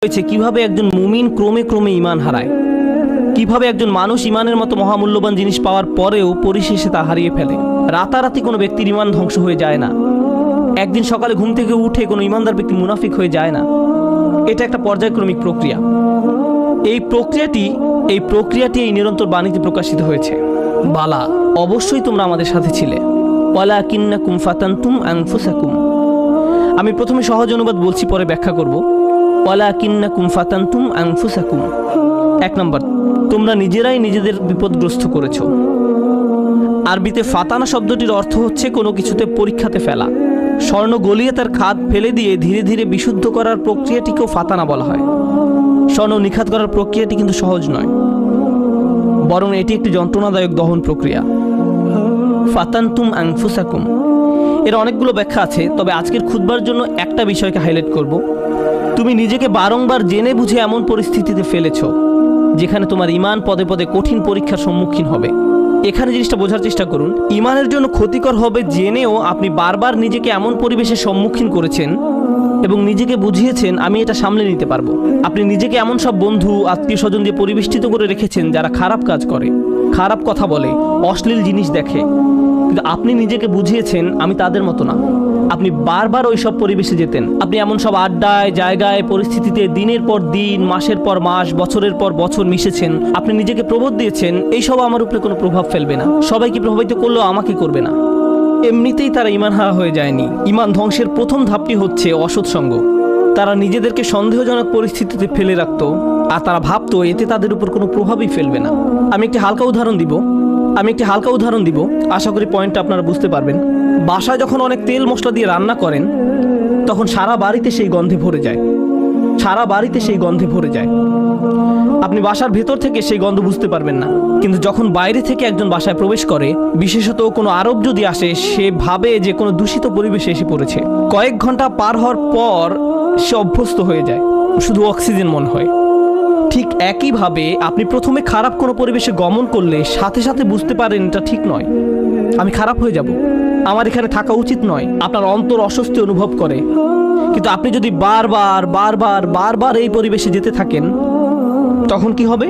হয়েছে কিভাবে একজন মুমিন ক্রমে ক্রমে ঈমান হারায়, কিভাবে একজন মানুষ ঈমানের মতো মহামূল্যবান জিনিস পাওয়ার পরেও পরিশেষে তা হারিয়ে ফেলে। রাতারাতি কোনো ব্যক্তির ঈমান ধ্বংস হয়ে যায় না, একদিন সকালে ঘুম থেকে উঠে কোনো ঈমানদার ব্যক্তি মুনাফিক হয়ে যায় না। এটা একটা পর্যায়ক্রমিক প্রক্রিয়া। এই প্রক্রিয়াটি এই নিরন্তর বাণীতে প্রকাশিত হয়েছে। বালা, অবশ্যই তোমরা আমাদের সাথে ছিলে। ওয়ালাকিন্নাকুম ফাতানতুম আনফুসাকুম। আমি প্রথমে সহজ অনুবাদ বলছি, পরে ব্যাখ্যা করব। ওয়ালাকিন্নাকুম ফাতানতুম আনফুসাকুম। 1 নম্বর, তোমরা নিজেরাই নিজেদের বিপদগ্রস্ত করেছো। আরবিতে ফাতানা শব্দটির অর্থ হচ্ছে কোনো কিছুতে পরীক্ষাতে ফেলা। স্বর্ণ গলিয়ে তার খাদ ফেলে দিয়ে ধীরে ধীরে বিশুদ্ধ করার প্রক্রিয়াটিকেও ফাতানা বলা হয়। স্বর্ণ নিখাত করার প্রক্রিয়াটি কিন্তু সহজ নয়, বরং এটি একটি যন্ত্রণাদায়ক দহন প্রক্রিয়া। ফাতানতুম আনফুসাকুম এর অনেকগুলো ব্যাখ্যা আছে, তবে আজকের খুতবার জন্য একটা বিষয়কে হাইলাইট করব। তুমি নিজেকে বারংবার জেনে বুঝে এমন পরিস্থিতিতে ফেলেছো যেখানে তোমার ঈমান পদে পদে কঠিন পরীক্ষার সম্মুখীন হবে। এখানে জিনিসটা বোঝার চেষ্টা করুন, ঈমানের জন্য ক্ষতিকর হবে জেনেও আপনি বারবার নিজেকে এমন পরিবেশের সম্মুখীন করেছেন এবং নিজেকে বুঝিয়েছেন আমি এটা সামলে নিতে পারবো। আপনি নিজেকে এমন সব বন্ধু আত্মীয় স্বজন দিয়ে পরিবেষ্টিত করে রেখেছেন যারা খারাপ কাজ করে, খারাপ কথা বলে, অশ্লীল জিনিস দেখে, কিন্তু আপনি নিজেকে বুঝিয়েছেন আমি তাদের মতো না। আপনি বারবার ওই সব পরিবেশে যেতেন, আপনি এমন সব আড্ডায়, জায়গায়, পরিস্থিতিতে দিনের পর দিন, মাসের পর মাস, বছরের পর বছর মিশেছেন। আপনি নিজেকে প্রবোধ দিয়েছেন এইসব আমার উপরে কোনো প্রভাব ফেলবে না, সবাইকে প্রভাবিত করলেও আমাকে করবে না। এমনিতেই তারা ঈমান হারা হয়ে যায়নি। ঈমান ধ্বংসের প্রথম ধাপটি হচ্ছে অসৎসঙ্গ। তারা নিজেদেরকে সন্দেহজনক পরিস্থিতিতে ফেলে রাখতো আর তারা ভাবতো এতে তাদের উপর কোনো প্রভাবই ফেলবে না। আমি একটি হালকা উদাহরণ দিব, আশা করি পয়েন্টটা আপনারা বুঝতে পারবেন। বাসায় যখন অনেক তেল মশলা দিয়ে রান্না করেন তখন সারা বাড়িতে সেই গন্ধে ভরে যায়। আপনি বাসার ভেতর থেকে সেই গন্ধ বুঝতে পারবেন না, কিন্তু যখন বাইরে থেকে একজন বাসায় প্রবেশ করে, বিশেষত কোনো আরব যদি আসে, সে ভাবে যে কোনো দূষিত পরিবেশে এসে পড়েছে। কয়েক ঘন্টা পার হওয়ার পর সে অভ্যস্ত হয়ে যায়, শুধু অক্সিজেন মনে হয়। ঠিক একইভাবে আপনি প্রথমে খারাপ কোনো পরিবেশে গমন করলে সাথে সাথে বুঝতে পারেন এটা ঠিক নয়, আমি খারাপ হয়ে যাব, আমার এখানে থাকা উচিত নয়। আপনার অন্তর অস্বস্তি অনুভব করে। কিন্তু আপনি যদি বারবার এই পরিবেশে যেতে থাকেন তখন কি হবে?